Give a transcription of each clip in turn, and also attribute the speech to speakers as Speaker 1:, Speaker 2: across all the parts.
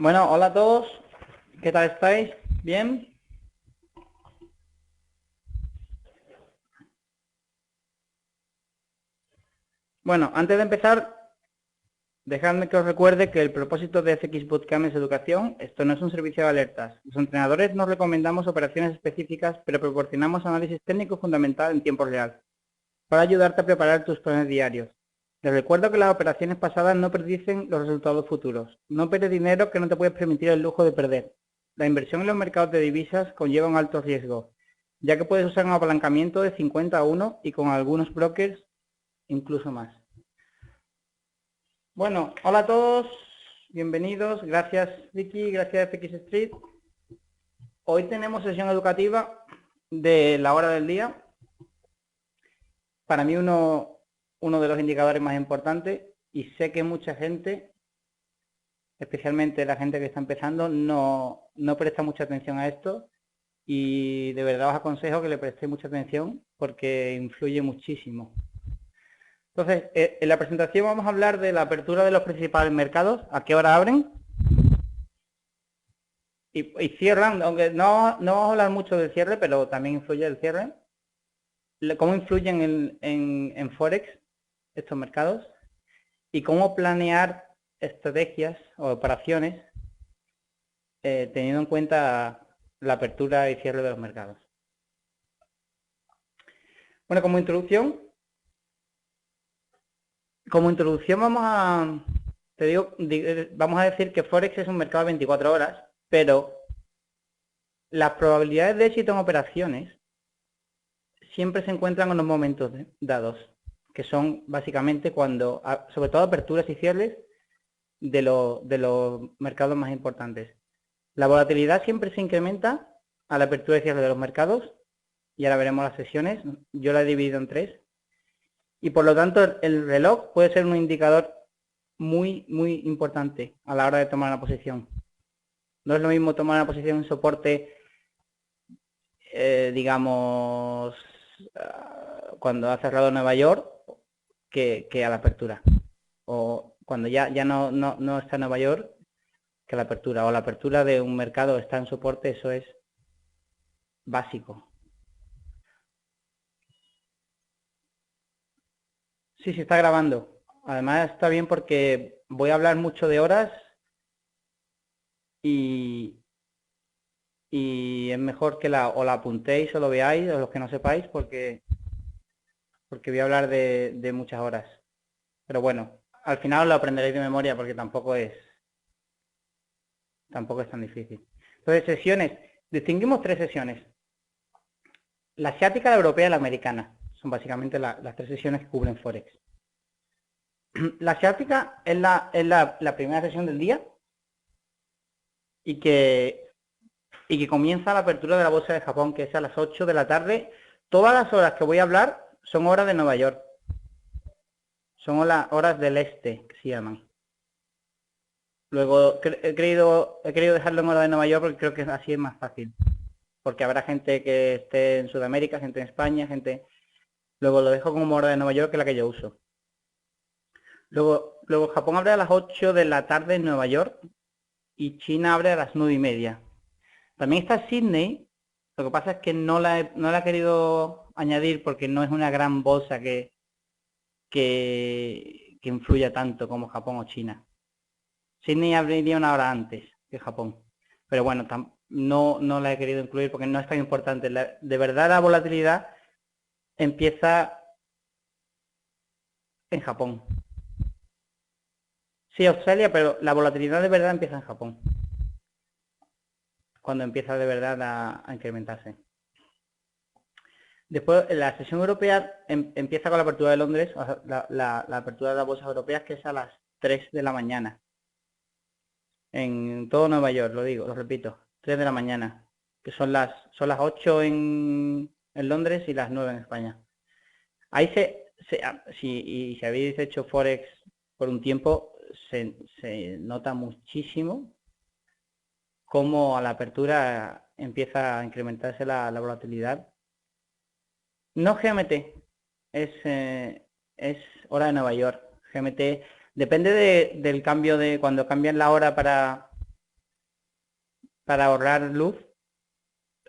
Speaker 1: Bueno, hola a todos. ¿Qué tal estáis? ¿Bien? Bueno, antes de empezar, dejadme que os recuerde que el propósito de FX Bootcamp es educación. Esto no es un servicio de alertas. Los entrenadores no recomendamos operaciones específicas, pero proporcionamos análisis técnico fundamental en tiempo real, para ayudarte a preparar tus planes diarios. Les recuerdo que las operaciones pasadas no predicen los resultados futuros. No pierdes dinero que no te puedes permitir el lujo de perder. La inversión en los mercados de divisas conlleva un alto riesgo, ya que puedes usar un apalancamiento de 50 a 1 y con algunos brokers incluso más. Bueno, hola a todos, bienvenidos, gracias Vicky, gracias FX Street. Hoy tenemos sesión educativa de la hora del día. Para mí uno de los indicadores más importantes, y sé que mucha gente, especialmente la gente que está empezando, no presta mucha atención a esto, y de verdad os aconsejo que le prestéis mucha atención porque influye muchísimo. Entonces, en la presentación vamos a hablar de la apertura de los principales mercados, a qué hora abren y cierran, aunque no vamos a hablar mucho del cierre, pero también influye el cierre. Cómo influyen en Forex estos mercados y cómo planear estrategias o operaciones teniendo en cuenta la apertura y cierre de los mercados. Bueno, como introducción vamos a decir que Forex es un mercado de 24 horas, pero las probabilidades de éxito en operaciones siempre se encuentran en los momentos dados, que son básicamente cuando, sobre todo aperturas y cierres de los mercados más importantes. La volatilidad siempre se incrementa a la apertura y cierre de los mercados, y ahora veremos las sesiones, yo la he dividido en 3, y por lo tanto el reloj puede ser un indicador muy importante a la hora de tomar una posición. No es lo mismo tomar una posición en soporte, digamos, cuando ha cerrado Nueva York, que a la apertura. O cuando ya no está en Nueva York, que a la apertura. O la apertura de un mercado está en soporte, eso es básico. Sí, se está grabando. Además está bien porque voy a hablar mucho de horas y es mejor que o la apuntéis o lo veáis, o los que no sepáis, porque voy a hablar de muchas horas. Pero bueno, al final lo aprenderéis de memoria porque tampoco es tan difícil. Entonces, sesiones. Distinguimos 3 sesiones. La asiática, la europea y la americana. Son básicamente las 3 sesiones que cubren Forex. La asiática es la primera sesión del día y que comienza la apertura de la bolsa de Japón, que es a las 8 de la tarde. Todas las horas que voy a hablar son horas de Nueva York. Son horas del este, que se llaman. Luego he querido dejarlo en hora de Nueva York porque creo que así es más fácil. Porque habrá gente que esté en Sudamérica, gente en España, gente... Luego lo dejo como hora de Nueva York, que es la que yo uso. Luego Japón abre a las 8 de la tarde en Nueva York y China abre a las 9:30. También está Sydney. Lo que pasa es que no la he querido añadir porque no es una gran bolsa que influya tanto como Japón o China. Sydney abriría una hora antes que Japón. Pero bueno, no la he querido incluir porque no es tan importante. De verdad la volatilidad empieza en Japón. Sí, Australia, pero la volatilidad de verdad empieza en Japón. Cuando empieza de verdad a incrementarse. Después, la sesión europea empieza con la apertura de Londres, o sea, la apertura de las bolsas europeas, que es a las 3 de la mañana. En todo Nueva York, lo repito, 3 de la mañana. Que son las 8 en Londres y las 9 en España. Ahí si habéis hecho Forex por un tiempo, se nota muchísimo cómo a la apertura empieza a incrementarse la volatilidad. No GMT, es hora de Nueva York. GMT depende del cambio de cuando cambian la hora para para ahorrar luz.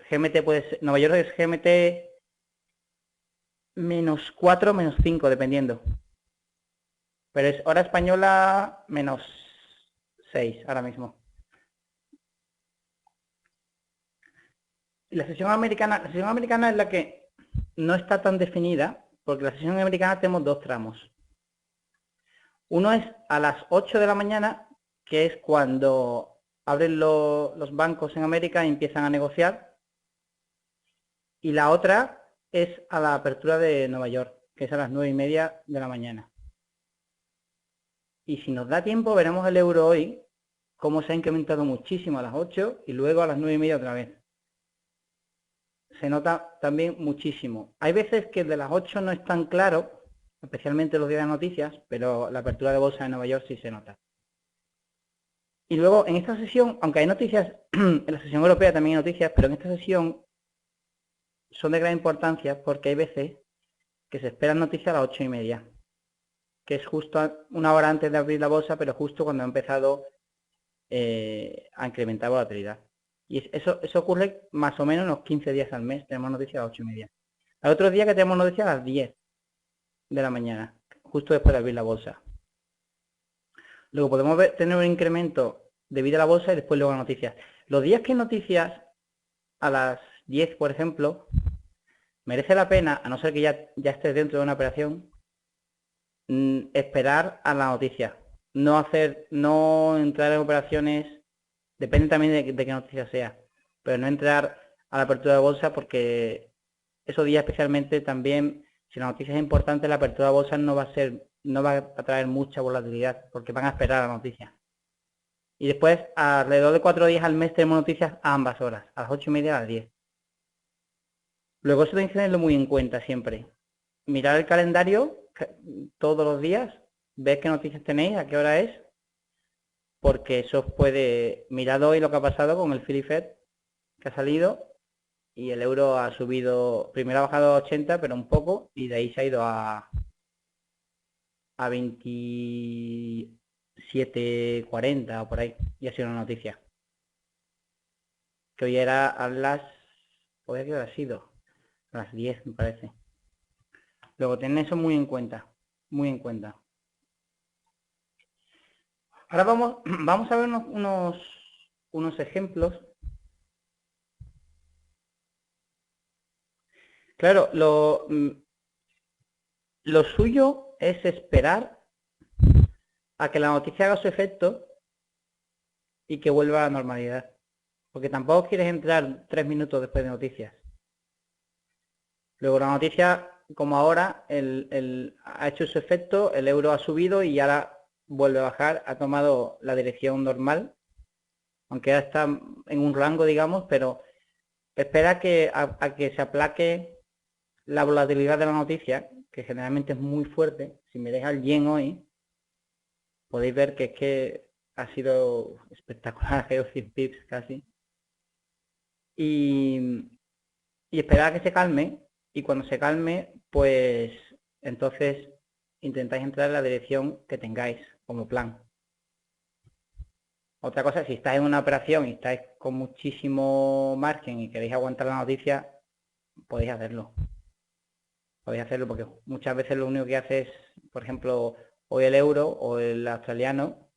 Speaker 1: GMT puede ser, Nueva York es GMT -4, -5, dependiendo. Pero es hora española -6 ahora mismo. Y la sesión americana es la que no está tan definida, porque la sesión americana tenemos dos tramos. Uno es a las 8 de la mañana, que es cuando abren los bancos en América y empiezan a negociar. Y la otra es a la apertura de Nueva York, que es a las 9:30 de la mañana. Y si nos da tiempo, veremos el euro hoy, cómo se ha incrementado muchísimo a las 8 y luego a las 9:30 otra vez. Se nota también muchísimo. Hay veces que de las 8 no es tan claro, especialmente los días de noticias, pero la apertura de bolsa de Nueva York sí se nota. Y luego en esta sesión, aunque hay noticias, en la sesión europea también hay noticias, pero en esta sesión son de gran importancia porque hay veces que se esperan noticias a las 8:30, que es justo una hora antes de abrir la bolsa, pero justo cuando ha empezado a incrementar volatilidad. Y eso ocurre más o menos unos 15 días al mes, tenemos noticias a las 8:30. Al otro día que tenemos noticias a las 10 de la mañana, justo después de abrir la bolsa. Luego podemos tener un incremento debido a la bolsa y después luego a noticias. Los días que hay noticias a las 10, por ejemplo, merece la pena, a no ser que ya estés dentro de una operación, esperar a la noticia. No entrar en operaciones, depende también de qué noticia sea, pero no entrar a la apertura de bolsa porque esos días especialmente también, si la noticia es importante, la apertura de bolsa no va a traer mucha volatilidad porque van a esperar a la noticia. Y después, alrededor de 4 días al mes tenemos noticias a ambas horas, a las 8:30 y a las 10. Luego eso tenéis que tenerlo muy en cuenta siempre. Mirar el calendario todos los días, ver qué noticias tenéis, a qué hora es, porque eso os puede... Mirad hoy lo que ha pasado con el Philly Fed, que ha salido, y el euro ha subido, primero ha bajado a 80, pero un poco, y de ahí se ha ido a 27,40 o por ahí, y ha sido una noticia. Que hoy era a las... ¿Hoy a qué hora ha sido? A las 10, me parece. Luego tened eso muy en cuenta, muy en cuenta. Ahora vamos a ver unos ejemplos. Claro, lo suyo es esperar a que la noticia haga su efecto y que vuelva a la normalidad. Porque tampoco quieres entrar 3 minutos después de noticias. Luego la noticia, como ahora, ha hecho su efecto, el euro ha subido y ahora vuelve a bajar, ha tomado la dirección normal, aunque ya está en un rango, digamos, pero espera a que se aplaque la volatilidad de la noticia, que generalmente es muy fuerte. Si me deja el yen hoy, podéis ver que es que ha sido espectacular, 100 pips casi. Y esperar a que se calme, y cuando se calme, pues entonces intentáis entrar en la dirección que tengáis como plan. Otra cosa, si estáis en una operación y estáis con muchísimo margen y queréis aguantar la noticia, podéis hacerlo. Podéis hacerlo porque muchas veces lo único que hace es, por ejemplo, hoy el euro o el australiano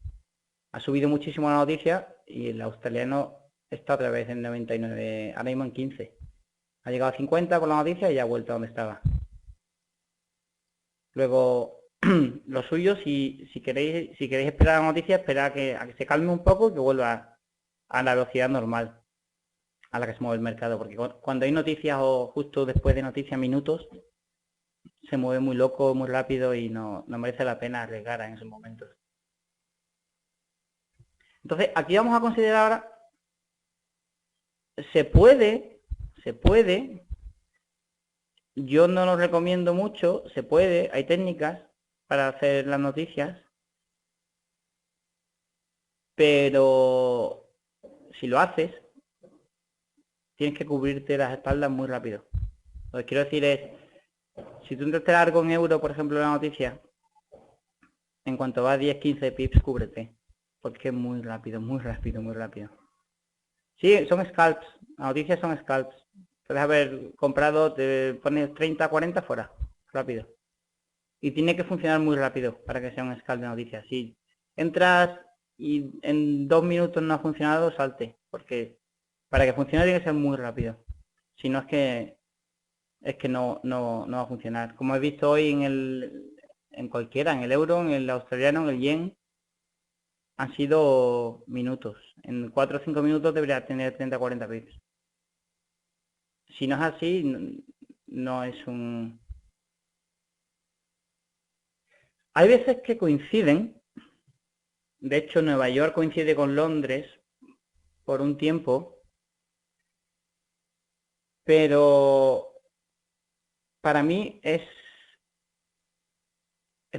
Speaker 1: ha subido muchísimo la noticia y el australiano está otra vez en 99, ahora mismo en 15. Ha llegado a 50 con la noticia y ya ha vuelto a donde estaba. Luego, lo suyo, si queréis esperar la noticia, esperar a que se calme un poco y que vuelva a la velocidad normal a la que se mueve el mercado. Porque cuando hay noticias o justo después de noticias, minutos, se mueve muy loco, muy rápido y no merece la pena arriesgar en esos momentos. Entonces, aquí vamos a considerar ahora, se puede, yo no lo recomiendo mucho, se puede, hay técnicas para hacer las noticias, pero si lo haces, tienes que cubrirte las espaldas muy rápido. Lo que quiero decir es, si tú entraste largo en euro, por ejemplo, en la noticia, en cuanto va a 10, 15 pips, cúbrete, porque es muy rápido, muy rápido, muy rápido. Sí, son scalps. Las noticias son scalps. Puedes haber comprado, te pones 30, 40 fuera. Rápido. Y tiene que funcionar muy rápido para que sea un scalp de noticias. Si entras y en 2 minutos no ha funcionado, salte. Porque para que funcione tiene que ser muy rápido. Si no es que no va a funcionar. Como he visto hoy en cualquiera, en el euro, en el australiano, en el yen, han sido minutos. En 4 o 5 minutos debería tener 30 o 40 pips. Si no es así, no es un... Hay veces que coinciden. De hecho, Nueva York coincide con Londres por un tiempo. Pero para mí es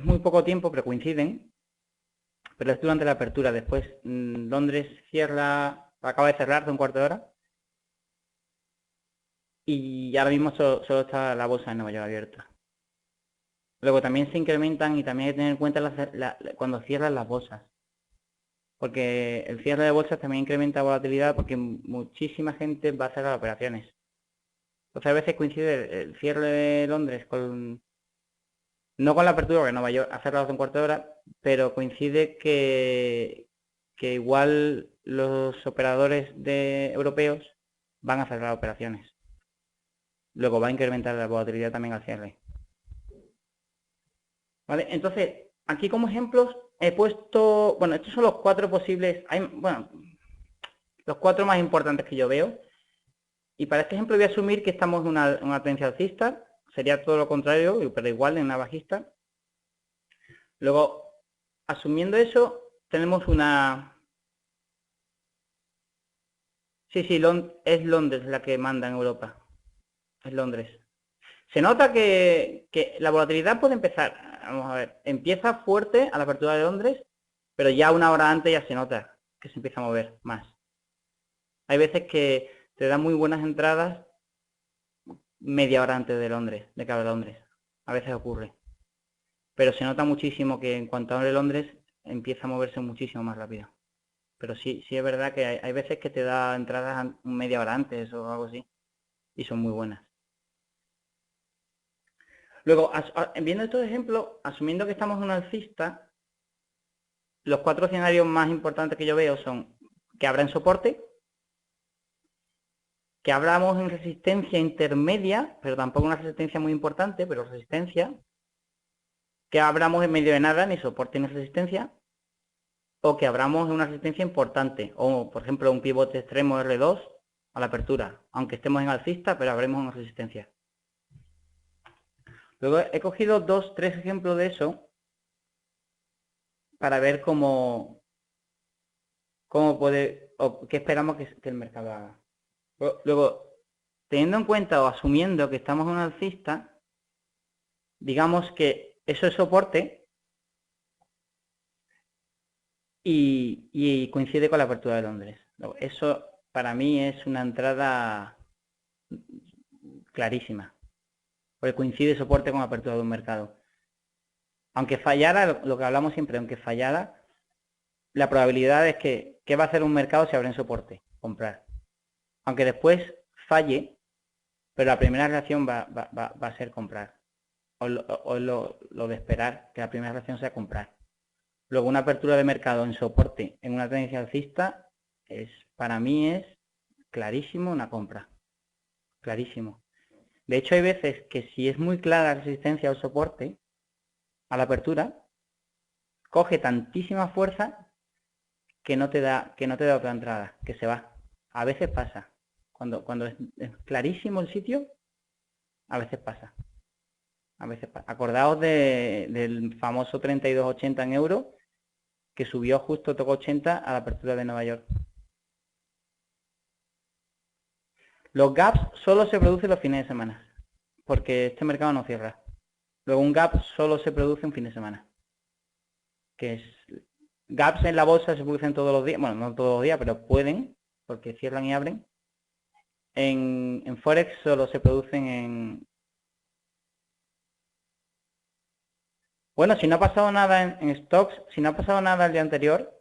Speaker 1: muy poco tiempo, pero coinciden. Pero es durante la apertura. Después Londres acaba de cerrar de un cuarto de hora. Y ahora mismo solo está la bolsa de Nueva York abierta. Luego también se incrementan y también hay que tener en cuenta cuando cierran las bolsas. Porque el cierre de bolsas también incrementa volatilidad porque muchísima gente va a cerrar operaciones. Entonces a veces coincide el cierre de Londres no con la apertura, porque Nueva York ha cerrado hace un cuarto de hora, pero coincide que igual los operadores europeos van a cerrar operaciones. Luego va a incrementar la volatilidad también al cierre. ¿Vale? Entonces, aquí como ejemplos he puesto, bueno, estos son los 4 posibles, bueno, los 4 más importantes que yo veo. Y para este ejemplo voy a asumir que estamos en una tendencia alcista, sería todo lo contrario, pero igual en una bajista. Luego, asumiendo eso, tenemos una... Sí, es Londres la que manda en Europa, es Londres. Se nota que la volatilidad puede empezar, vamos a ver, empieza fuerte a la apertura de Londres, pero ya una hora antes ya se nota que se empieza a mover más. Hay veces que te dan muy buenas entradas media hora antes de Londres, de que abre Londres. A veces ocurre. Pero se nota muchísimo que en cuanto abre Londres empieza a moverse muchísimo más rápido. Pero sí es verdad que hay veces que te da entradas media hora antes o algo así. Y son muy buenas. Luego, viendo estos ejemplos, asumiendo que estamos en una alcista, los 4 escenarios más importantes que yo veo son que abra en soporte, que abramos en resistencia intermedia, pero tampoco una resistencia muy importante, pero resistencia, que abramos en medio de nada, ni soporte ni resistencia, o que abramos en una resistencia importante, o por ejemplo un pivote extremo R2 a la apertura, aunque estemos en alcista, pero abremos en resistencia. Luego he cogido 3 ejemplos de eso para ver cómo puede, o qué esperamos que el mercado haga. Luego, teniendo en cuenta o asumiendo que estamos en un alcista, digamos que eso es soporte y coincide con la apertura de Londres. Eso para mí es una entrada clarísima, porque coincide soporte con apertura de un mercado. Aunque fallara, lo que hablamos siempre, aunque fallara, la probabilidad es que ¿qué va a hacer un mercado si abre en soporte? Comprar. Aunque después falle, pero la primera reacción va a ser comprar. O lo de esperar que la primera reacción sea comprar. Luego una apertura de mercado en soporte en una tendencia alcista para mí es clarísimo una compra. Clarísimo. De hecho hay veces que si es muy clara la resistencia o soporte a la apertura, coge tantísima fuerza que no te da otra entrada, que se va. A veces pasa. Cuando es clarísimo el sitio, a veces pasa. Acordaos del famoso 32.80 en euros, que subió justo, tocó 80 a la apertura de Nueva York. Los gaps solo se producen los fines de semana, porque este mercado no cierra. Luego un gap solo se produce un fin de semana. Gaps en la bolsa se producen todos los días, bueno, no todos los días, pero pueden, porque cierran y abren. En Forex solo se producen Bueno, si no ha pasado nada en stocks, si no ha pasado nada el día anterior,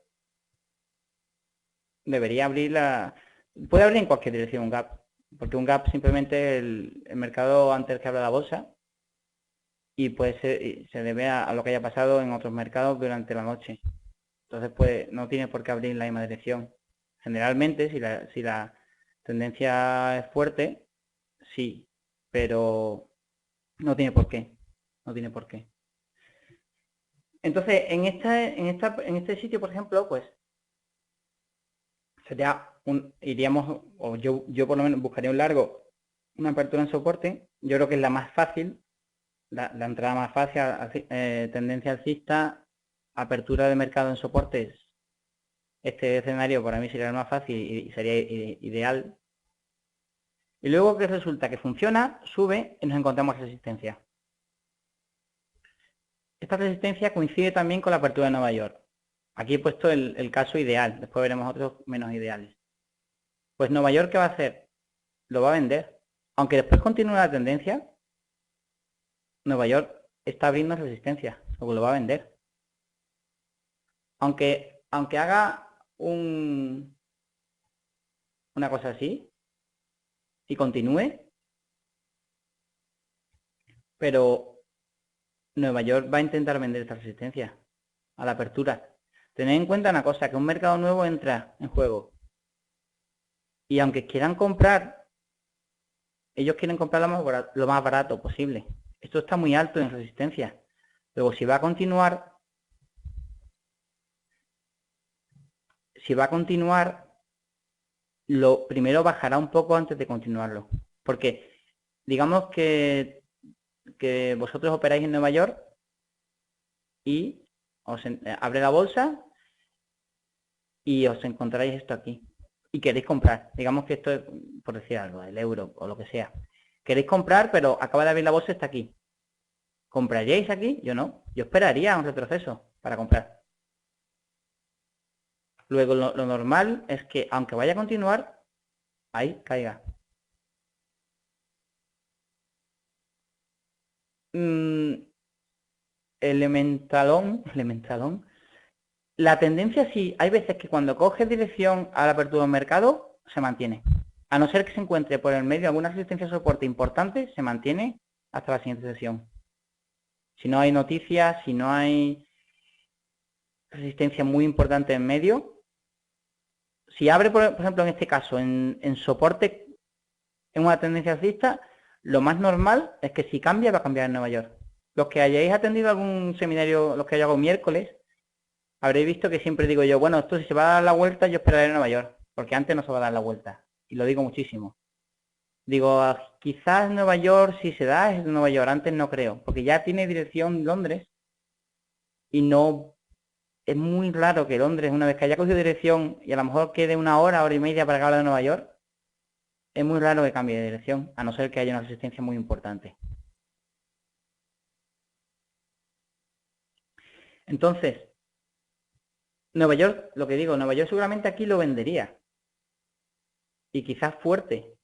Speaker 1: debería abrir Puede abrir en cualquier dirección un gap, porque un gap simplemente el mercado antes que abra la bolsa y pues se debe a lo que haya pasado en otros mercados durante la noche. Entonces, pues no tiene por qué abrir en la misma dirección. Generalmente, si la tendencia es fuerte, sí, pero no tiene por qué. No tiene por qué. Entonces, en este sitio, por ejemplo, pues sería iríamos, o yo por lo menos buscaría un largo, una apertura en soporte. Yo creo que es la más fácil, la entrada más fácil, tendencia alcista, apertura de mercado en soportes. Este escenario para mí sería el más fácil y sería ideal. Y luego que resulta que funciona, sube y nos encontramos resistencia. Esta resistencia coincide también con la apertura de Nueva York. Aquí he puesto el caso ideal, después veremos otros menos ideales. Pues Nueva York, ¿qué va a hacer? Lo va a vender. Aunque después continúe la tendencia, Nueva York está abriendo resistencia, luego lo va a vender. Aunque haga una cosa así y continúe, pero Nueva York va a intentar vender esta resistencia a la apertura. Tened en cuenta una cosa, que un mercado nuevo entra en juego. Y aunque quieran comprar, ellos quieren comprar lo más barato posible. Esto está muy alto en resistencia. Luego, si va a continuar, lo primero bajará un poco antes de continuarlo. Porque digamos que vosotros operáis en Nueva York y abre la bolsa y os encontráis esto aquí. Y queréis comprar. Digamos que esto es, por decir algo, el euro o lo que sea. Queréis comprar, pero acaba de abrir la bolsa, está aquí. ¿Compraríais aquí? Yo no. Yo esperaría un retroceso para comprar. Luego lo normal es que, aunque vaya a continuar, ahí caiga. Elementalón. La tendencia sí, hay veces que cuando coge dirección a la apertura del mercado, se mantiene. A no ser que se encuentre por el medio alguna resistencia de soporte importante, se mantiene hasta la siguiente sesión. Si no hay noticias, si no hay resistencia muy importante en medio, si abre, por ejemplo, en este caso, en soporte en una tendencia alcista, lo más normal es que si cambia, va a cambiar en Nueva York. Los que hayáis atendido algún seminario, los que yo hago miércoles, habréis visto que siempre digo yo, bueno, esto si se va a dar la vuelta, yo esperaré en Nueva York, porque antes no se va a dar la vuelta. Y lo digo muchísimo. Digo, quizás Nueva York, si se da, es Nueva York, antes no creo, porque ya tiene dirección Londres y no, es muy raro que Londres, una vez que haya cogido dirección y a lo mejor quede una hora y media para que hable de Nueva York, es muy raro que cambie de dirección, a no ser que haya una resistencia muy importante. Entonces, Nueva York, lo que digo, Nueva York seguramente aquí lo vendería. Y quizás fuerte,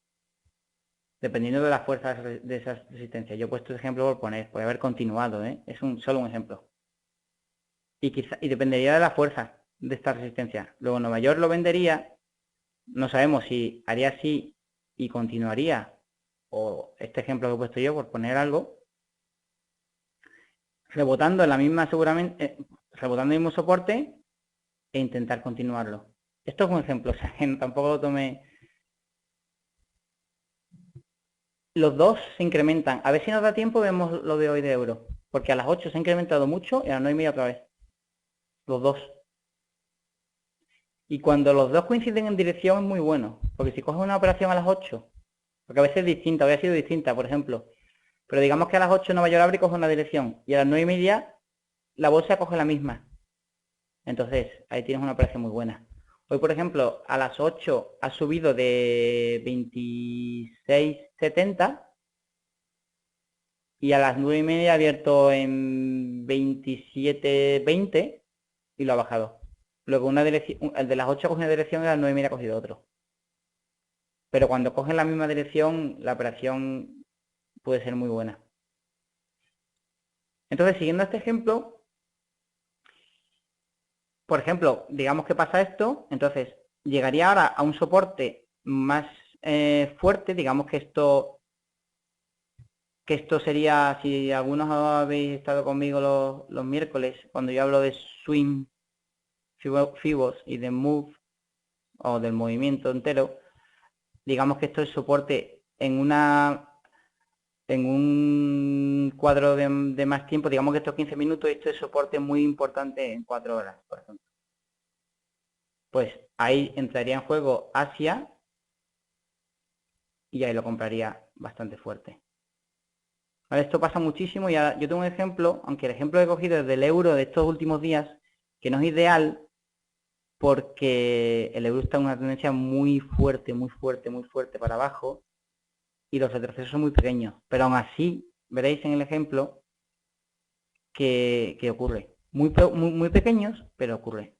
Speaker 1: dependiendo de la fuerza de esa resistencia. Yo he puesto este ejemplo por poner, puede haber continuado, ¿eh? Es solo un ejemplo. Y dependería de la fuerza de esta resistencia. Luego Nueva York lo vendería, no sabemos si haría así y continuaría, o este ejemplo que he puesto yo por poner algo, rebotando en la misma seguramente, rebotando el mismo soporte e intentar continuarlo. Esto es un ejemplo, o sea, tampoco lo tomé. Los dos se incrementan. A ver si nos da tiempo, vemos lo de hoy de euro. Porque a las 8 se ha incrementado mucho y a las 9:30 otra vez. Los dos. Y cuando los dos coinciden en dirección es muy bueno. Porque si coges una operación a las 8, porque a veces es distinta, había sido distinta, por ejemplo. Pero digamos que a las 8 Nueva York abre y coge una dirección. Y a las 9:30 la bolsa coge la misma. Entonces, ahí tienes una operación muy buena. Hoy, por ejemplo, a las 8 ha subido de 26,70 y a las 9:30 ha abierto en 27,20 y lo ha bajado. Luego el de las 8 coge una dirección y a las 9:30 ha cogido otro. Pero cuando cogen la misma dirección, la operación puede ser muy buena. Entonces, siguiendo este ejemplo, por ejemplo, digamos que pasa esto, entonces llegaría ahora a un soporte más fuerte, digamos que esto sería, si algunos habéis estado conmigo los miércoles, cuando yo hablo de swing, fibos y de move, o del movimiento entero, digamos que esto es soporte en un cuadro de más tiempo, digamos que estos 15 minutos, esto es soporte muy importante en 4 horas, por ejemplo. Pues ahí entraría en juego Asia y ahí lo compraría bastante fuerte. Vale, esto pasa muchísimo y ahora yo tengo un ejemplo, aunque el ejemplo que he cogido es del euro de estos últimos días, que no es ideal porque el euro está en una tendencia muy fuerte, muy fuerte, muy fuerte para abajo y los retrocesos son muy pequeños. Pero aún así, veréis en el ejemplo que ocurre. Muy pequeños, pero ocurre.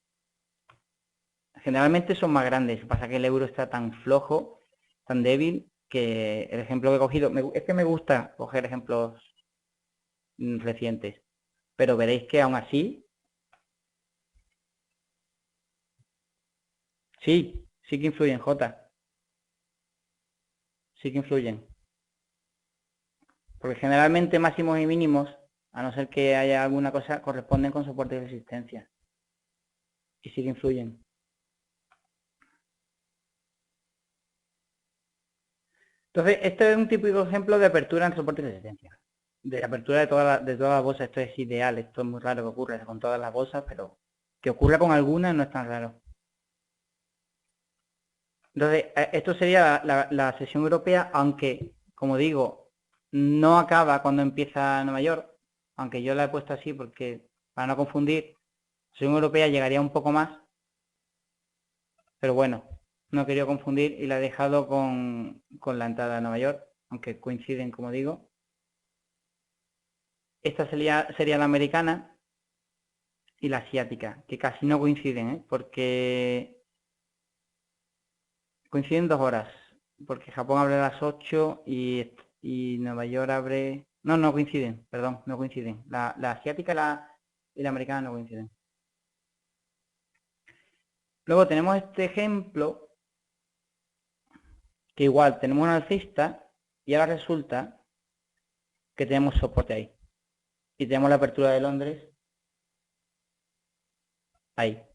Speaker 1: Generalmente son más grandes. Lo que pasa es que el euro está tan flojo, tan débil, que el ejemplo que he cogido... Es que me gusta coger ejemplos recientes. Pero veréis que aún así... Sí que influyen, J. Sí que influyen. Porque generalmente máximos y mínimos, a no ser que haya alguna cosa, corresponden con soporte y resistencia. Y sí que influyen. Entonces, este es un típico ejemplo de apertura en soporte y resistencia. De apertura de todas las bolsas. Esto es ideal. Esto es muy raro que ocurra con todas las bolsas, pero que ocurra con algunas no es tan raro. Entonces, esto sería la sesión europea, aunque, como digo, no acaba cuando empieza Nueva York, aunque yo la he puesto así porque, para no confundir, sesión europea llegaría un poco más, pero bueno, no he querido confundir y la he dejado con la entrada de Nueva York, aunque coinciden, como digo. Esta sería la americana y la asiática, que casi no coinciden, ¿eh? Porque coinciden 2 horas, porque Japón abre a las 8 y Nueva York abre... No coinciden, perdón, no coinciden. La asiática y la americana no coinciden. Luego tenemos este ejemplo, que igual tenemos un alcista y ahora resulta que tenemos soporte ahí. Y tenemos la apertura de Londres ahí.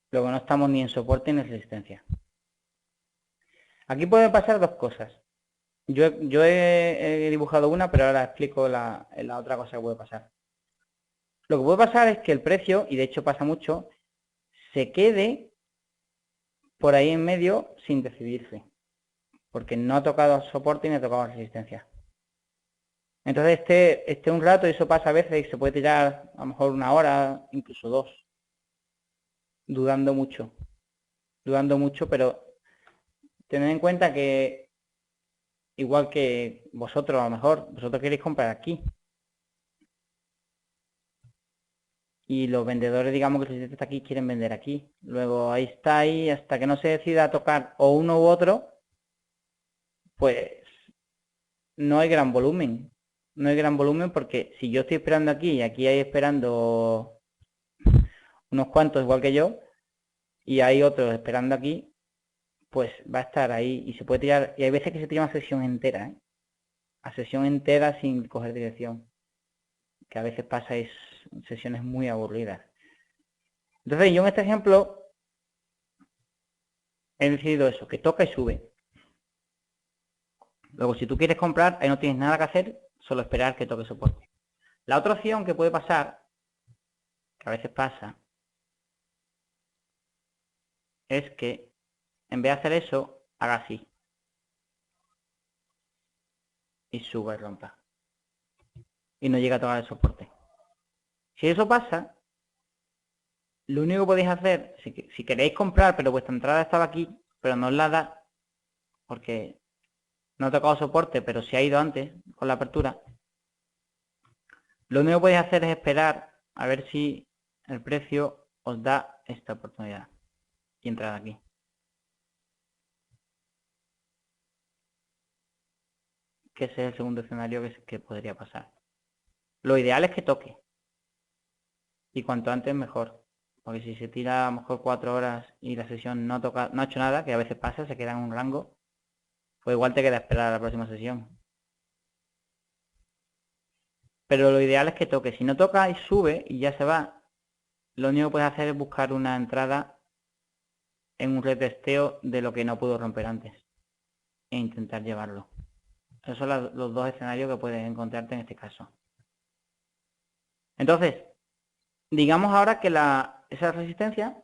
Speaker 1: Luego no estamos ni en soporte ni en resistencia. Aquí pueden pasar dos cosas. Yo he dibujado una, pero ahora explico la otra cosa que puede pasar. Lo que puede pasar es que el precio, y de hecho pasa mucho, se quede por ahí en medio sin decidirse. Porque no ha tocado soporte ni ha tocado resistencia. Entonces este un rato, y eso pasa a veces, y se puede tirar a lo mejor 1 hora, incluso 2. Dudando mucho. Dudando mucho, pero tened en cuenta que igual que vosotros, a lo mejor, vosotros queréis comprar aquí. Y los vendedores, digamos que el cliente está aquí, quieren vender aquí. Luego ahí está ahí, hasta que no se decida a tocar o uno u otro, pues no hay gran volumen. No hay gran volumen porque si yo estoy esperando aquí y aquí hay esperando unos cuantos igual que yo, y hay otros esperando aquí, pues va a estar ahí y se puede tirar. Y hay veces que se tira una sesión entera, ¿eh? A sesión entera sin coger dirección. Que a veces pasa es sesiones muy aburridas. Entonces yo en este ejemplo he decidido eso, que toca y sube. Luego si tú quieres comprar, ahí no tienes nada que hacer, solo esperar que toque soporte. La otra opción que puede pasar, que a veces pasa, es que en vez de hacer eso, haga así. Y suba y rompa. Y no llega a tocar el soporte. Si eso pasa, lo único que podéis hacer, si queréis comprar, pero vuestra entrada estaba aquí, pero no os la da, porque no ha tocado soporte, pero se ha ido antes con la apertura, lo único que podéis hacer es esperar a ver si el precio os da esta oportunidad y entrar aquí. Que ese es el segundo escenario que podría pasar. Lo ideal es que toque. Y cuanto antes mejor. Porque si se tira a lo mejor 4 horas y la sesión no toca, no ha hecho nada, que a veces pasa, se queda en un rango, pues igual te queda esperar a la próxima sesión. Pero lo ideal es que toque. Si no toca y sube y ya se va, lo único que puedes hacer es buscar una entrada en un retesteo de lo que no pudo romper antes e intentar llevarlo. Esos son los dos escenarios que puedes encontrarte en este caso. Entonces, digamos ahora que esa resistencia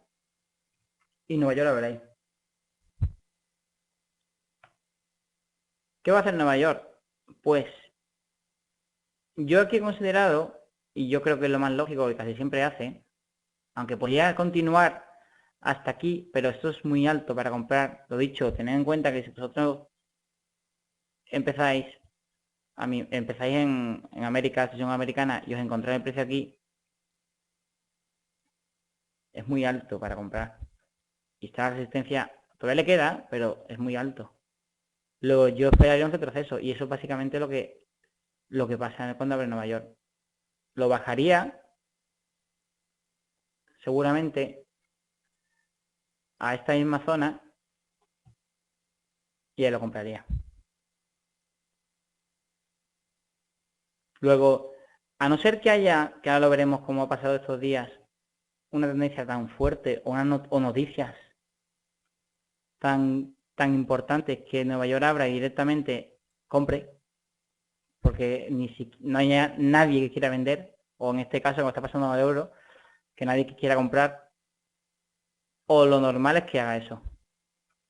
Speaker 1: y Nueva York la veréis. ¿Qué va a hacer Nueva York? Pues yo aquí he considerado, y yo creo que es lo más lógico que casi siempre hace, aunque podría continuar hasta aquí, pero esto es muy alto para comprar. Lo dicho, tened en cuenta que si vosotros empezáis en América, sesión americana, y os encontráis el precio aquí, es muy alto para comprar. Y esta resistencia todavía le queda, pero es muy alto. Luego yo esperaría un retroceso, y eso es básicamente lo que pasa cuando abre Nueva York. Lo bajaría, seguramente, a esta misma zona, y ahí lo compraría. Luego, a no ser que haya, que ahora lo veremos cómo ha pasado estos días, una tendencia tan fuerte o noticias tan importantes que Nueva York abra y directamente compre, porque no haya nadie que quiera vender, o en este caso como está pasando al euro, que nadie que quiera comprar, o lo normal es que haga eso,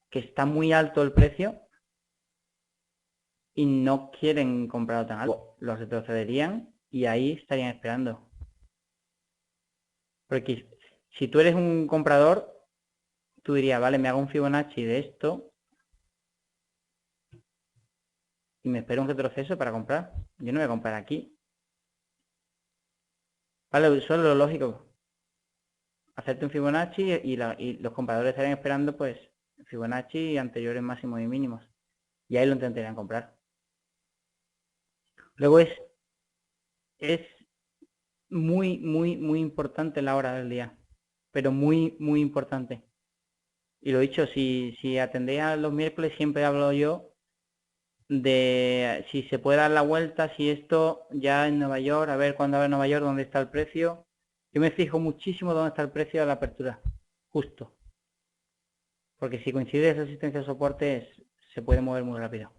Speaker 1: que está muy alto el precio y no quieren comprar tan alto, los retrocederían y ahí estarían esperando. Porque si tú eres un comprador, tú dirías, vale, me hago un Fibonacci de esto y me espero un retroceso para comprar. Yo no voy a comprar aquí. Vale, eso es lo lógico. Hacerte un Fibonacci y los compradores estarían esperando pues Fibonacci y anteriores máximos y mínimos. Y ahí lo intentarían comprar. Luego es muy importante la hora del día. Pero muy importante. Y lo dicho, si atendéis a los miércoles siempre hablo yo de si se puede dar la vuelta, si esto ya en Nueva York, a ver cuándo abre Nueva York, dónde está el precio. Yo me fijo muchísimo dónde está el precio de la apertura, justo. Porque si coincide resistencia o soporte, se puede mover muy rápido.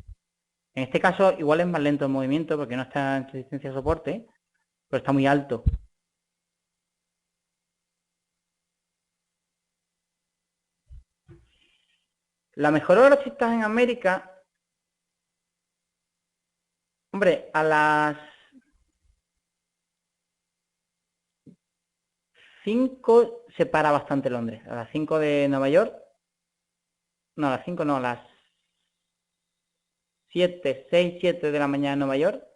Speaker 1: En este caso, igual es más lento el movimiento porque no está en resistencia o soporte, pero está muy alto. La mejor hora si estás en América, hombre, a las 5 se para bastante Londres. A las 5 de Nueva York, no, a las 5 no, a las 7, 6, 7 de la mañana en Nueva York,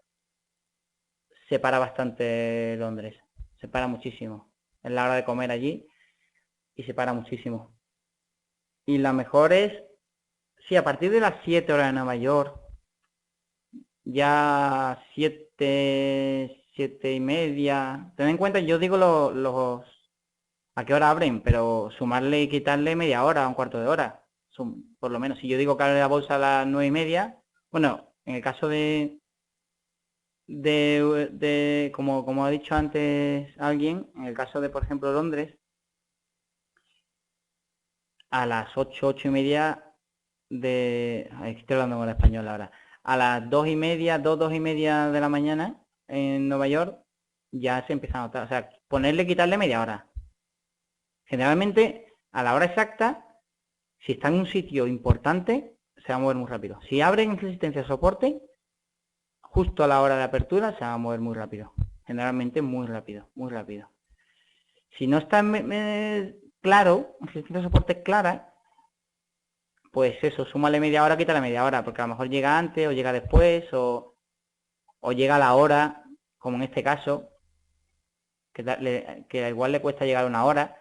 Speaker 1: se para bastante Londres. Se para muchísimo. Es la hora de comer allí y se para muchísimo. Y la mejor es, sí, a partir de las 7 horas de Nueva York, ya 7, 7 y media. Ten en cuenta, yo digo a qué hora abren, pero sumarle y quitarle media hora, un cuarto de hora. Por lo menos, si yo digo que abre la bolsa a las 9 y media, bueno, en el caso como ha dicho antes alguien, en el caso de, por ejemplo, Londres, a las 8, 8 y media estoy hablando con el español ahora. A las 2 y media, 2 y media de la mañana en Nueva York ya se empieza a notar. O sea, ponerle, quitarle media hora. Generalmente, a la hora exacta, si está en un sitio importante, se va a mover muy rápido. Si abren resistencia o soporte, justo a la hora de apertura se va a mover muy rápido. Generalmente muy rápido, muy rápido. Si no está claro, resistencia o soporte clara, pues eso, súmale media hora, quítale media hora, porque a lo mejor llega antes o llega después o llega a la hora, como en este caso, que igual le cuesta llegar a una hora,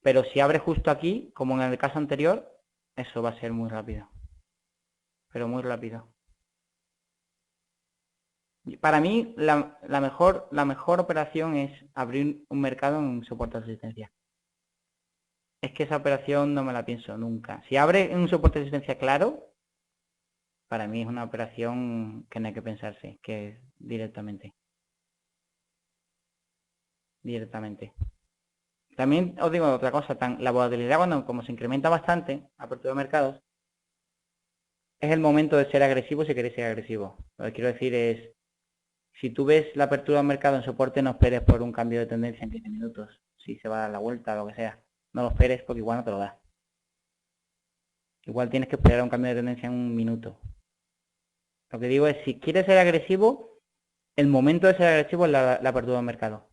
Speaker 1: pero si abre justo aquí, como en el caso anterior, eso va a ser muy rápido, pero muy rápido. Para mí, la mejor operación es abrir un mercado en soporte de resistencia. es que esa operación no me la pienso nunca. Si abre un soporte de resistencia claro, para mí es una operación que no hay que pensarse, que es directamente. Directamente. También os digo otra cosa, la volatilidad cuando como se incrementa bastante, apertura de mercados, es el momento de ser agresivo si queréis ser agresivo. Lo que quiero decir es, si tú ves la apertura del mercado en soporte, no esperes por un cambio de tendencia en 15 minutos. Si se va a dar la vuelta o lo que sea. No lo esperes porque igual no te lo da. Igual tienes que esperar un cambio de tendencia en un minuto. Lo que digo es, si quieres ser agresivo, el momento de ser agresivo es la apertura del mercado.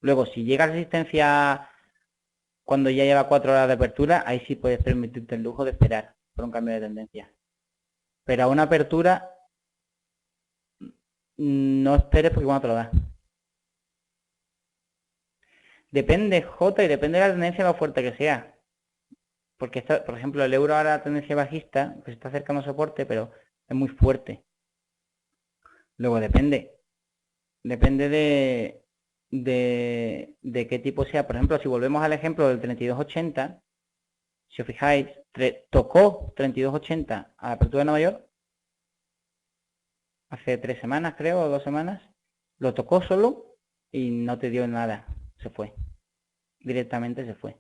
Speaker 1: Luego, si llega a resistencia cuando ya lleva 4 horas de apertura, ahí sí puedes permitirte el lujo de esperar por un cambio de tendencia. Pero a una apertura, no esperes porque igual no te lo da. Depende J y depende de la tendencia lo fuerte que sea. Porque está, por ejemplo, el euro ahora tendencia bajista, pues está acercando a soporte, pero es muy fuerte. Luego depende de qué tipo sea. Por ejemplo, si volvemos al ejemplo del 32.80, si os fijáis, tocó 32.80 a la apertura de Nueva York, hace 3 semanas creo, o 2 semanas, lo tocó solo y no te dio nada, se fue, directamente se fue.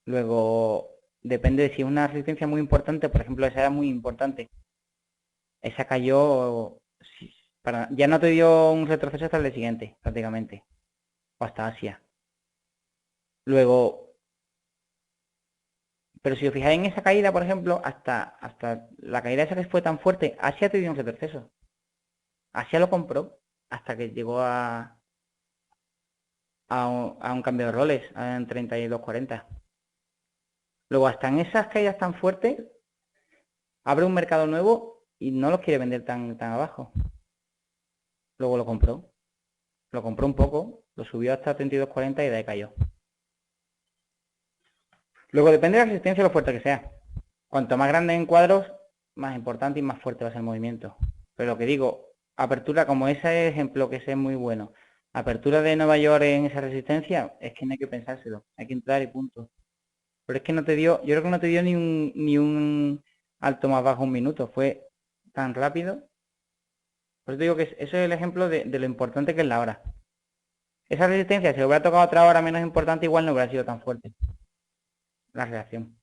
Speaker 1: Luego, depende de si es una resistencia muy importante, por ejemplo, esa era muy importante. Esa cayó, ya no te dio un retroceso hasta el día siguiente, prácticamente, o hasta Asia. Luego, pero si os fijáis en esa caída, por ejemplo, hasta la caída esa que fue tan fuerte, Asia te dio un retroceso. Asia lo compró hasta que llegó a un cambio de roles en 32.40. Luego, hasta en esas caídas tan fuertes, abre un mercado nuevo y no los quiere vender tan abajo. Luego lo compró un poco, lo subió hasta 32.40 y de ahí cayó. Luego depende de la resistencia y lo fuerte que sea. Cuanto más grande en cuadros, más importante y más fuerte va a ser el movimiento. Pero lo que digo, apertura como ese ejemplo que es muy bueno, apertura de Nueva York en esa resistencia, es que no hay que pensárselo, hay que entrar y punto. Pero es que no te dio, yo creo que no te dio ni un alto más bajo un minuto, fue tan rápido. Por eso digo que eso es el ejemplo de lo importante que es la hora. Esa resistencia, si hubiera tocado otra hora menos importante, igual no hubiera sido tan fuerte la reacción.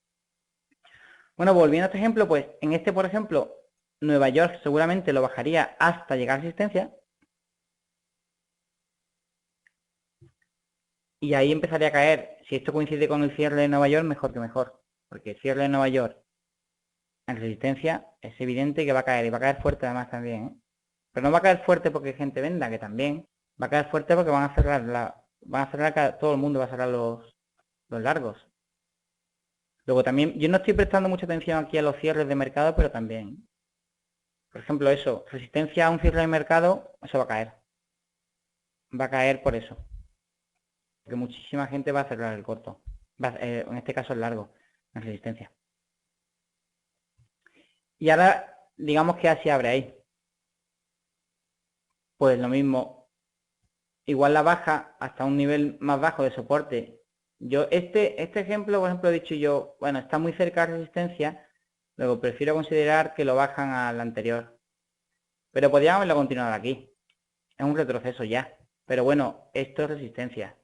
Speaker 1: Bueno, volviendo a este ejemplo, pues en este, por ejemplo, Nueva York seguramente lo bajaría hasta llegar a resistencia. Y ahí empezaría a caer. Si esto coincide con el cierre de Nueva York, mejor que mejor. Porque el cierre de Nueva York en resistencia es evidente que va a caer. Y va a caer fuerte además también. Pero no va a caer fuerte porque gente venda, que también. Va a caer fuerte porque van a cerrar todo el mundo va a cerrar los largos. Luego también, yo no estoy prestando mucha atención aquí a los cierres de mercado, pero también. Por ejemplo, eso, resistencia a un cierre de mercado, eso va a caer. Va a caer por eso. Porque muchísima gente va a cerrar el corto. En este caso el largo, en resistencia. Y ahora, digamos que así abre ahí. Pues lo mismo. Igual la baja hasta un nivel más bajo de soporte. Yo, este ejemplo, por ejemplo, he dicho yo, bueno, está muy cerca de resistencia, luego prefiero considerar que lo bajan al anterior. Pero podríamos haberlo continuado aquí. Es un retroceso ya. Pero bueno, esto es resistencia.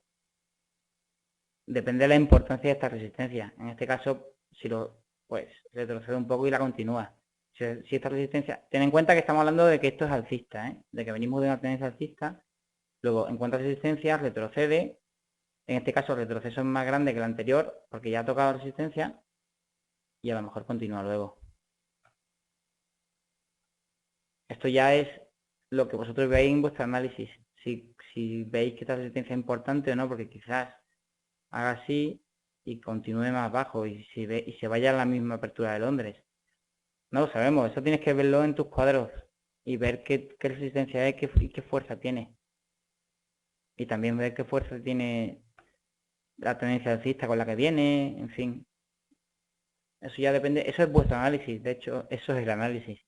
Speaker 1: Depende de la importancia de esta resistencia. En este caso, si lo, pues, retrocede un poco y la continúa. Si esta resistencia, ten en cuenta que estamos hablando de que esto es alcista, ¿eh? De que venimos de una tendencia alcista, luego encuentra resistencia, retrocede, en este caso el retroceso es más grande que el anterior, porque ya ha tocado resistencia, y a lo mejor continúa luego. Esto ya es lo que vosotros veis en vuestro análisis, si veis que esta resistencia es importante o no, porque quizás haga así y continúe más bajo y se vaya a la misma apertura de Londres. No lo sabemos, eso tienes que verlo en tus cuadros y ver qué resistencia es y qué fuerza tiene. Y también ver qué fuerza tiene la tendencia alcista con la que viene, en fin. Eso ya depende, eso es vuestro análisis, de hecho, eso es el análisis.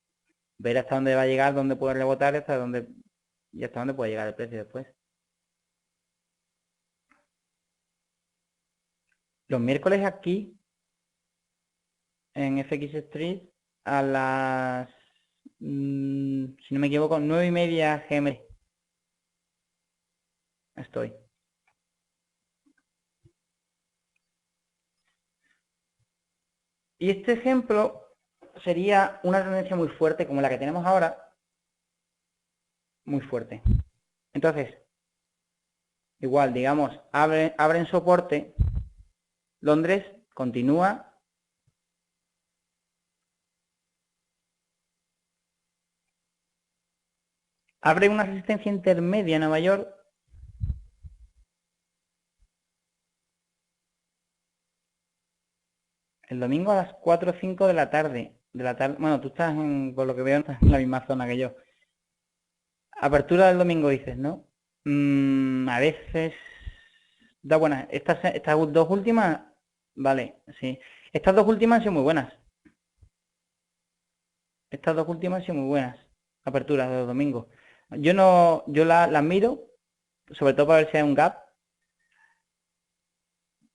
Speaker 1: Ver hasta dónde va a llegar, dónde puede rebotar y hasta dónde puede llegar el precio después. Los miércoles aquí, en FX Street, a las, si no me equivoco, 9:30 GMT. Estoy. Y este ejemplo sería una tendencia muy fuerte como la que tenemos ahora, muy fuerte. Entonces, igual, digamos, abre en soporte, Londres continúa, abre una resistencia intermedia en Nueva York, el domingo a las 4 o 5 de la tarde. Bueno, tú estás, por lo que veo, estás en la misma zona que yo. Apertura del domingo dices, ¿no? A veces da buenas. Estas dos últimas, vale, sí. Estas dos últimas han sido muy buenas. Estas dos últimas han sido muy buenas. Aperturas de los domingos. Yo las miro, sobre todo para ver si hay un gap,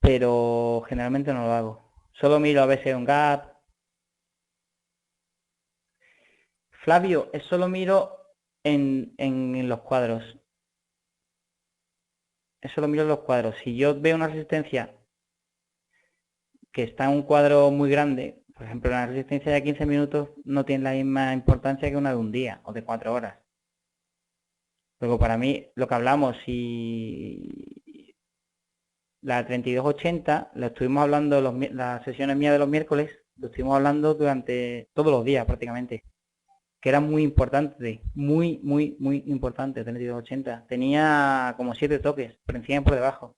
Speaker 1: pero generalmente no lo hago. Solo miro a ver si hay un gap. Flavio, solo miro en los cuadros. Eso lo miro en los cuadros. Si yo veo una resistencia que está en un cuadro muy grande, por ejemplo, una resistencia de 15 minutos no tiene la misma importancia que una de un día o de 4 horas. Luego, para mí, lo que hablamos, si la 3280, lo estuvimos hablando, las sesiones mías de los miércoles, lo estuvimos hablando durante todos los días prácticamente, que era muy importante, muy, muy, muy importante, 3280. Tenía como 7 toques, por encima y por debajo.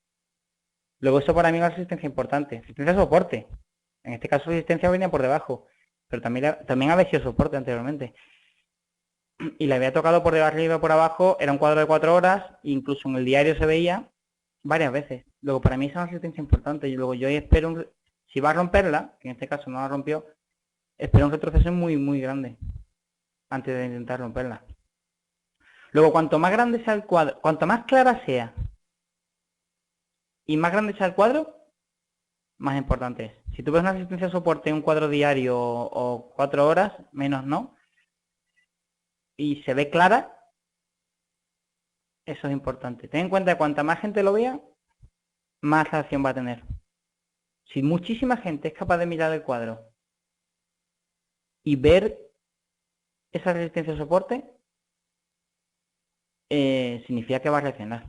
Speaker 1: Luego eso para mí es una resistencia importante. Resistencia de soporte. En este caso resistencia venía por debajo. Pero también había sido soporte anteriormente. Y le había tocado por debajo y por abajo. Era un cuadro de 4 horas. Incluso en el diario se veía varias veces. Luego para mí es una resistencia importante. Y luego yo espero, si va a romperla, que en este caso no la rompió, espero un retroceso muy, muy grande. Antes de intentar romperla. Luego cuanto más grande sea el cuadro, cuanto más clara sea y más grande sea el cuadro, más importante es. Si tú ves una resistencia de soporte en un cuadro diario o 4 horas, menos no, y se ve clara, eso es importante. Ten en cuenta que cuanta más gente lo vea, más acción va a tener. Si muchísima gente es capaz de mirar el cuadro y ver esa resistencia de soporte, significa que va a reaccionar.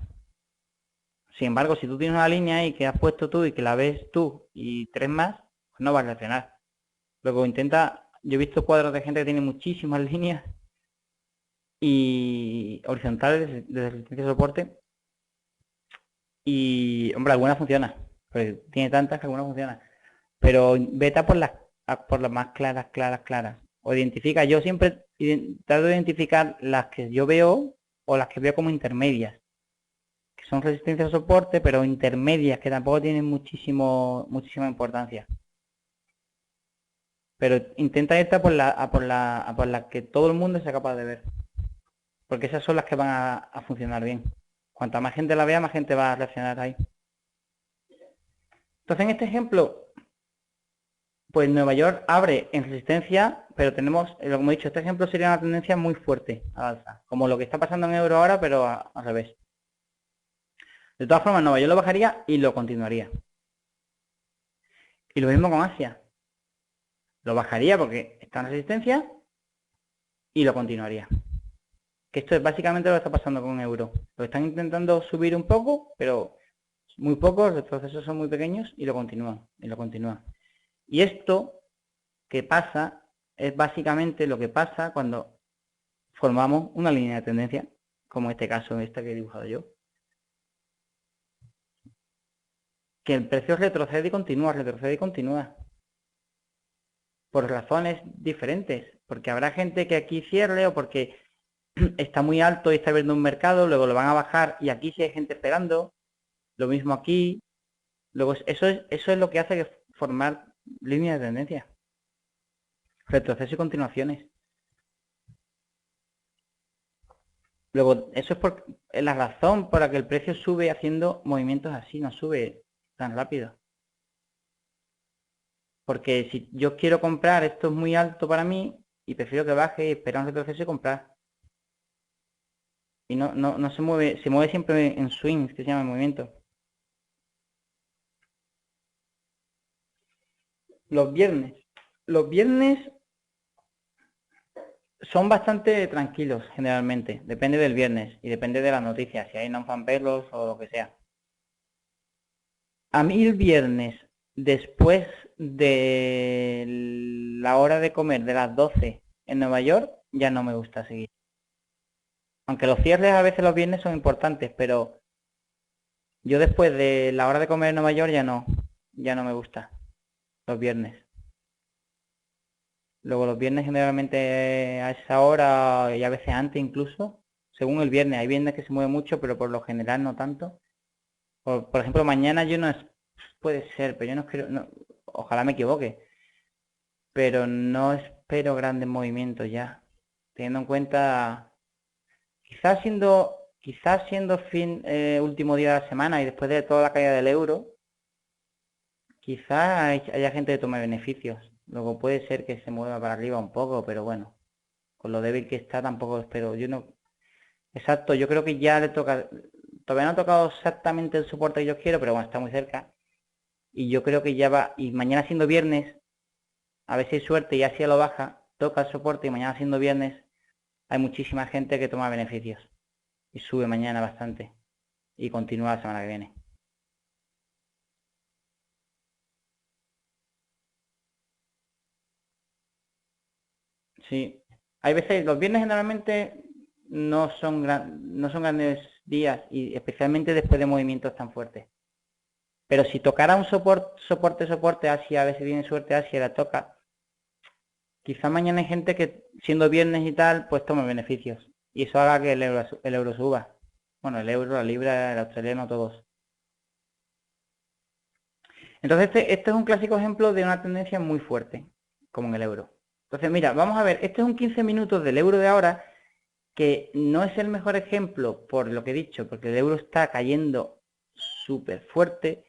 Speaker 1: Sin embargo, si tú tienes una línea ahí que has puesto tú y que la ves tú y 3 más, pues no va a reaccionar. Luego intenta, yo he visto cuadros de gente que tiene muchísimas líneas y horizontales de resistencia de soporte y, hombre, algunas funcionan, pues tiene tantas que algunas funcionan, pero vete por las más claras. O identifica, yo siempre trato de identificar las que yo veo o las que veo como intermedias, que son resistencias de soporte, pero intermedias, que tampoco tienen muchísima importancia. Pero intenta irte por la que todo el mundo sea capaz de ver, porque esas son las que van a funcionar bien. Cuanta más gente la vea, más gente va a reaccionar ahí. Entonces, en este ejemplo, pues Nueva York abre en resistencia, pero tenemos, como he dicho, este ejemplo sería una tendencia muy fuerte al alza, como lo que está pasando en euro ahora, pero al revés. De todas formas, Nueva York lo bajaría y lo continuaría. Y lo mismo con Asia. Lo bajaría porque está en resistencia y lo continuaría. Que esto es básicamente lo que está pasando con euro. Lo están intentando subir un poco, pero muy poco, los procesos son muy pequeños y lo continúan, y esto que pasa es básicamente lo que pasa cuando formamos una línea de tendencia, como en este caso, esta que he dibujado yo. Que el precio retrocede y continúa. Por razones diferentes. Porque habrá gente que aquí cierre o porque está muy alto y está viendo un mercado, luego lo van a bajar y aquí sí hay gente esperando. Lo mismo aquí. Luego eso es lo que hace que formar líneas de tendencia. Retroceso y continuaciones. Luego, eso es la razón por la que el precio sube haciendo movimientos así, no sube tan rápido. Porque si yo quiero comprar, esto es muy alto para mí y prefiero que baje y esperar un retroceso y comprar. Y no se mueve siempre en swings, que se llama el movimiento. Los viernes. Los viernes son bastante tranquilos generalmente. Depende del viernes y depende de las noticias, si hay non-fan payrolls o lo que sea. A mí el viernes, después de la hora de comer de las 12 en Nueva York, ya no me gusta seguir. Aunque los cierres a veces los viernes son importantes, pero yo después de la hora de comer en Nueva York ya no me gusta los viernes. Luego los viernes generalmente a esa hora y a veces antes incluso, según el viernes. Hay viernes que se mueve mucho, pero por lo general no tanto. Por ejemplo, mañana yo no es, puede ser, pero yo no creo, ojalá me equivoque, pero no espero grandes movimientos ya. Teniendo en cuenta, quizás siendo fin último día de la semana y después de toda la caída del euro, quizás haya gente que tome beneficios. Luego puede ser que se mueva para arriba un poco, pero bueno, con lo débil que está tampoco espero. Yo no, exacto, yo creo que ya le toca, todavía no ha tocado exactamente el soporte que yo quiero, pero bueno, está muy cerca. Y yo creo que ya va, y mañana siendo viernes, a ver si hay suerte y así lo baja, toca el soporte y mañana siendo viernes hay muchísima gente que toma beneficios y sube mañana bastante y continúa la semana que viene. Sí, hay veces, los viernes generalmente no son grandes días y especialmente después de movimientos tan fuertes. Pero si tocara un soporte, Asia, a veces viene suerte Asia y la toca, quizá mañana hay gente que siendo viernes y tal, pues tome beneficios. Y eso haga que el euro suba. Bueno, el euro, la libra, el australiano, todos. Entonces este es un clásico ejemplo de una tendencia muy fuerte, como en el euro. Entonces mira, vamos a ver, este es un 15 minutos del euro de ahora, que no es el mejor ejemplo por lo que he dicho, porque el euro está cayendo súper fuerte.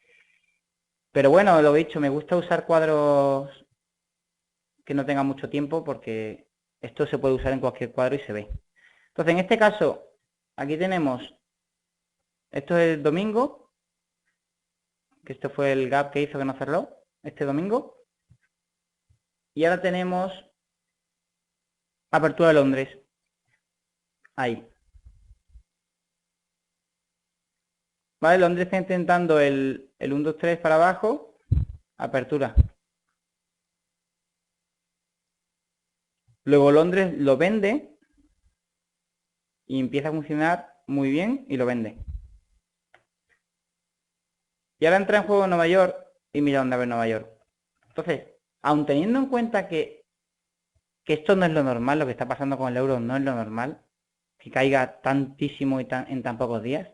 Speaker 1: Pero bueno, lo he dicho, me gusta usar cuadros que no tengan mucho tiempo porque esto se puede usar en cualquier cuadro y se ve. Entonces, en este caso, aquí tenemos, esto es el domingo, que esto fue el gap que hizo que no cerró, este domingo. Y ahora tenemos apertura de Londres, ahí. Vale, Londres está intentando el 1, 2, 3 para abajo, apertura. Luego Londres lo vende y empieza a funcionar muy bien y lo vende. Y ahora entra en juego Nueva York y mira dónde va Nueva York. Entonces, aun teniendo en cuenta que esto no es lo normal, lo que está pasando con el euro no es lo normal, que caiga tantísimo y en tan pocos días,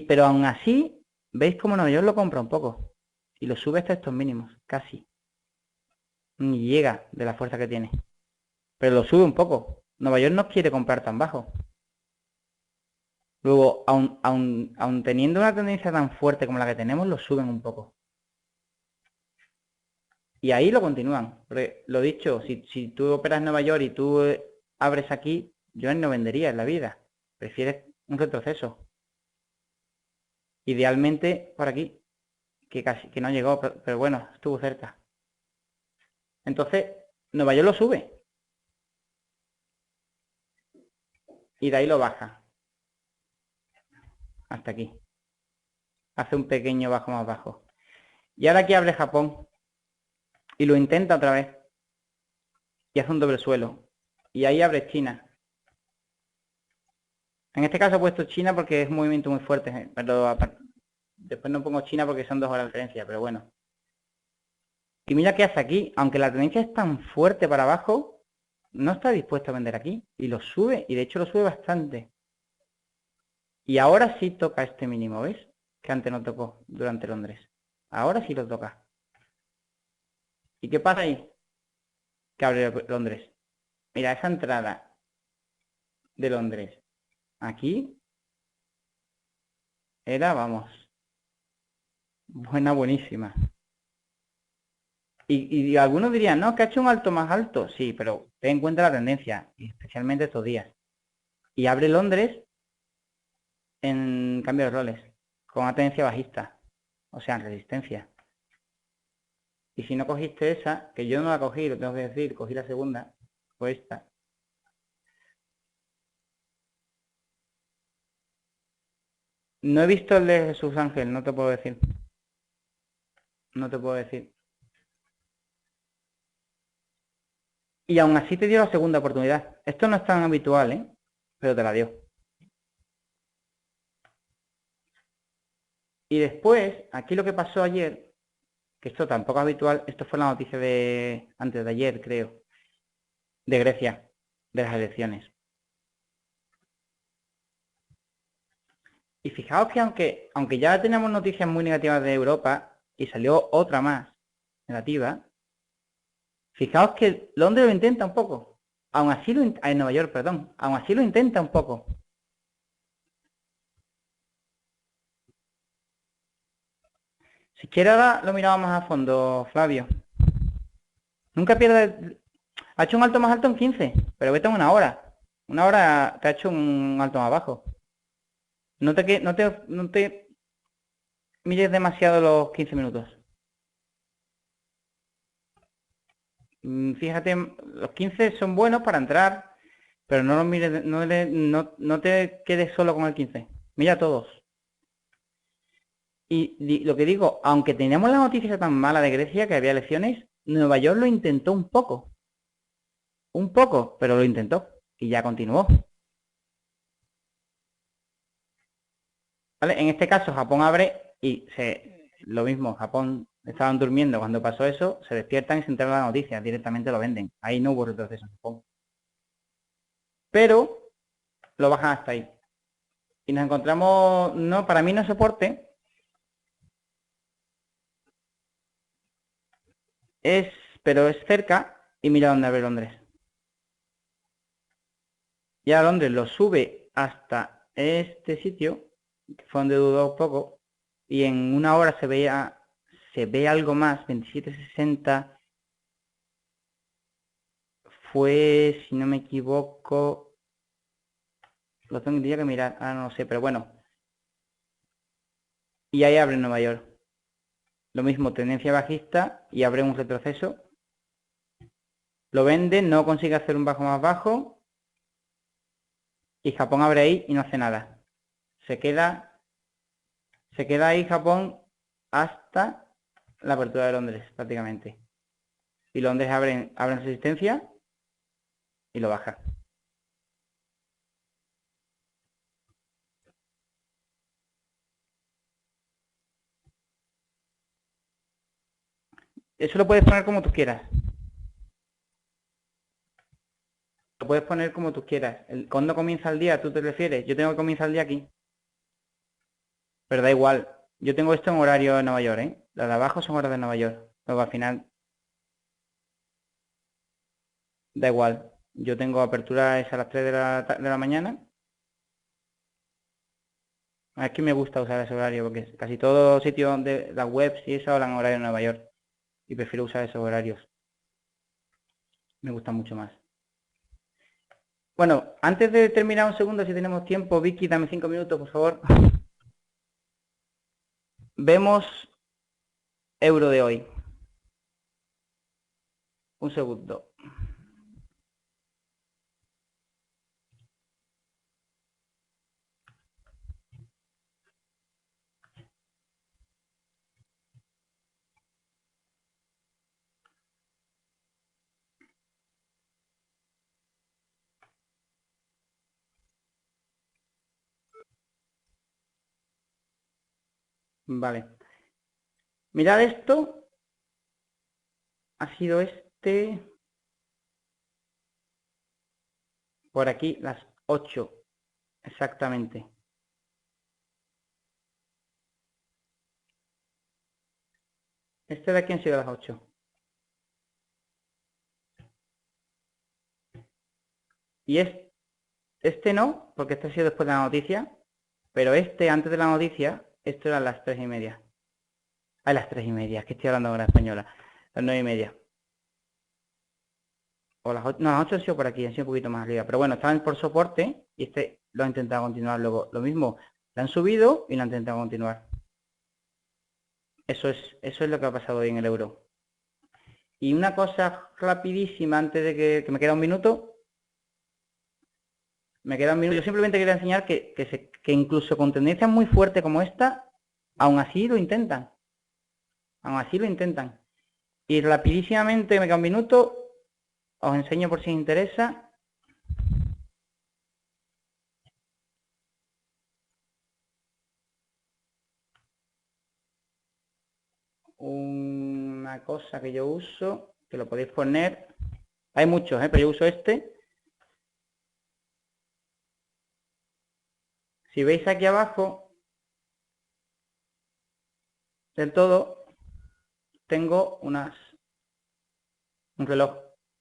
Speaker 1: pero aún así, veis como Nueva York lo compra un poco y lo sube hasta estos mínimos, casi. Ni llega de la fuerza que tiene, pero lo sube un poco. Nueva York no quiere comprar tan bajo. Luego, aun teniendo una tendencia tan fuerte como la que tenemos, lo suben un poco. Y ahí lo continúan. Porque, lo dicho, si tú operas en Nueva York y tú abres aquí, yo no vendería en la vida. Prefieres un retroceso. Idealmente por aquí, que no llegó, pero bueno, estuvo cerca. Entonces, Nueva York lo sube. Y de ahí lo baja. Hasta aquí. Hace un pequeño bajo más bajo. Y ahora aquí abre Japón. Y lo intenta otra vez. Y hace un doble suelo. Y ahí abre China. En este caso he puesto China porque es un movimiento muy fuerte. Pero después no pongo China porque son 2 horas de diferencia. Pero bueno. Y mira qué hace aquí. Aunque la tendencia es tan fuerte para abajo, no está dispuesto a vender aquí. Y lo sube. Y de hecho lo sube bastante. Y ahora sí toca este mínimo, ¿ves? Que antes no tocó durante Londres. Ahora sí lo toca. ¿Y qué pasa ahí? Que abre Londres. Mira, esa entrada de Londres aquí era, vamos, buenísima. Y algunos dirían, no, que ha hecho un alto más alto. Sí, pero ten en cuenta la tendencia, y especialmente estos días. Y abre Londres en cambio de roles, con una tendencia bajista, o sea, en resistencia. Y si no cogiste esa, que yo no la cogí, lo tengo que decir, cogí la segunda, fue esta. No he visto el de Jesús Ángel, no te puedo decir. No te puedo decir. Y aún así te dio la segunda oportunidad. Esto no es tan habitual, ¿eh? Pero te la dio. Y después, aquí lo que pasó ayer, que esto tampoco es habitual, esto fue la noticia de antes de ayer, creo, de Grecia, de las elecciones. Y fijaos que aunque ya teníamos noticias muy negativas de Europa y salió otra más negativa, fijaos que Londres lo intenta un poco. Aún así en Nueva York, perdón. Aún así lo intenta un poco. Si quieres ahora lo miramos más a fondo, Flavio. Nunca pierdes... Ha hecho un alto más alto en 15, pero vete en una hora. Una hora te ha hecho un alto más bajo. No te mires demasiado los 15 minutos. Fíjate, los 15 son buenos para entrar, pero no los mires, no te quedes solo con el 15. Mira todos. Y lo que digo, aunque teníamos la noticia tan mala de Grecia que había elecciones, Nueva York lo intentó un poco. Un poco, pero lo intentó. Y ya continuó. ¿Vale? En este caso Japón abre y lo mismo, Japón estaban durmiendo cuando pasó eso, se despiertan y se enteran de la noticia, directamente lo venden. Ahí no hubo retroceso en Japón. Pero lo bajan hasta ahí. Y nos encontramos, no, para mí no es soporte, pero es cerca y mira dónde abre Londres. Ya Londres lo sube hasta este sitio, que fue donde dudó un poco, y en una hora se ve algo más, 27.60, fue, si no me equivoco, lo tendría que mirar, ahora no lo sé, pero bueno. Y ahí abre Nueva York. Lo mismo, tendencia bajista y abre un retroceso. Lo vende, no consigue hacer un bajo más bajo. Y Japón abre ahí y no hace nada. Se queda ahí Japón hasta la apertura de Londres, prácticamente. Y Londres abren resistencia y lo baja. Eso lo puedes poner como tú quieras. Lo puedes poner como tú quieras. ¿Cuándo comienza el día? ¿Tú te refieres? Yo tengo que comenzar el día aquí. Pero da igual. Yo tengo esto en horario de Nueva York, ¿eh? Los de abajo son horas de Nueva York. Luego al final da igual. Yo tengo apertura a las 3 de la mañana. Es que me gusta usar ese horario porque casi todo sitio de las webs y eso hablan horario de Nueva York. Y prefiero usar esos horarios. Me gusta mucho más. Bueno, antes de terminar un segundo, si tenemos tiempo, Vicky, dame 5 minutos, por favor. Vemos euro de hoy. Un segundo. Vale. Mirad esto. Ha sido por aquí, las 8. Exactamente. Este de aquí han sido las 8. Y este no, porque este ha sido después de la noticia. Pero antes de la noticia, esto era las 3:30. A las 3:30, que estoy hablando ahora española. las 9:30. O las 8, no, las 8 han sido por aquí, han sido un poquito más arriba. Pero bueno, estaban por soporte y este lo ha intentado continuar luego. Lo mismo, lo han subido y lo han intentado continuar. Eso es lo que ha pasado hoy en el euro. Y una cosa rapidísima antes de que me queda un minuto. Me queda un minuto. Yo simplemente quería enseñar que incluso con tendencias muy fuertes como esta, aún así lo intentan. Aún así lo intentan. Y rapidísimamente, me queda un minuto, os enseño por si os interesa. Una cosa que yo uso, que lo podéis poner. Hay muchos, pero yo uso este. Si veis aquí abajo del todo, tengo un reloj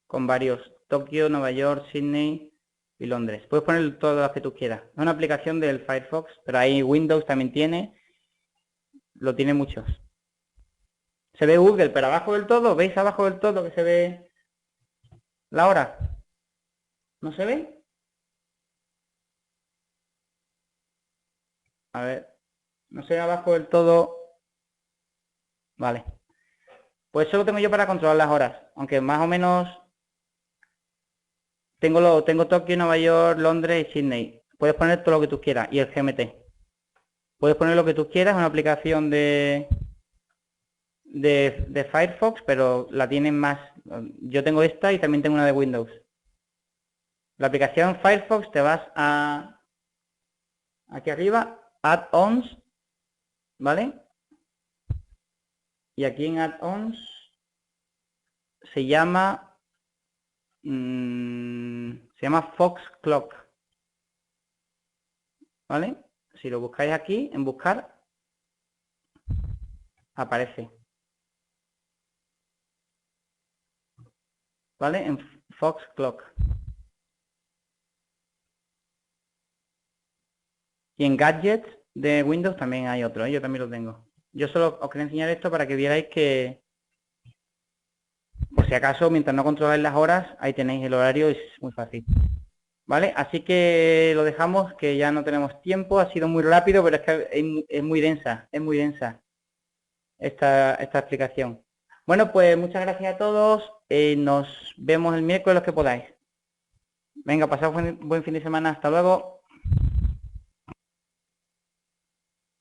Speaker 1: con varios: Tokio, Nueva York, Sydney y Londres. Puedes poner todas las que tú quieras. Es una aplicación del Firefox, pero ahí Windows también tiene. Lo tiene muchos. Se ve Google, pero abajo del todo, ¿veis abajo del todo que se ve la hora? ¿No se ve? A ver, no se ve abajo del todo. Vale. Pues eso lo tengo yo para controlar las horas, aunque más o menos tengo Tokio, Nueva York, Londres y Sydney. Puedes poner todo lo que tú quieras y el GMT. Puedes poner lo que tú quieras, una aplicación de Firefox, pero la tienen más. Yo tengo esta y también tengo una de Windows. La aplicación Firefox, te vas a aquí arriba, Add-ons, ¿vale? Y aquí en Add-ons se llama Fox Clock, ¿vale? Si lo buscáis aquí en buscar, aparece, ¿vale? En Fox Clock. Y en Gadgets de Windows también hay otro, yo también lo tengo. Yo solo os quería enseñar esto para que vierais que, por si acaso, mientras no controláis las horas, ahí tenéis el horario, es muy fácil. ¿Vale? Así que lo dejamos, que ya no tenemos tiempo, ha sido muy rápido, pero es que es muy densa esta explicación. Bueno, pues muchas gracias a todos, nos vemos el miércoles los que podáis. Venga, pasad buen fin de semana, hasta luego.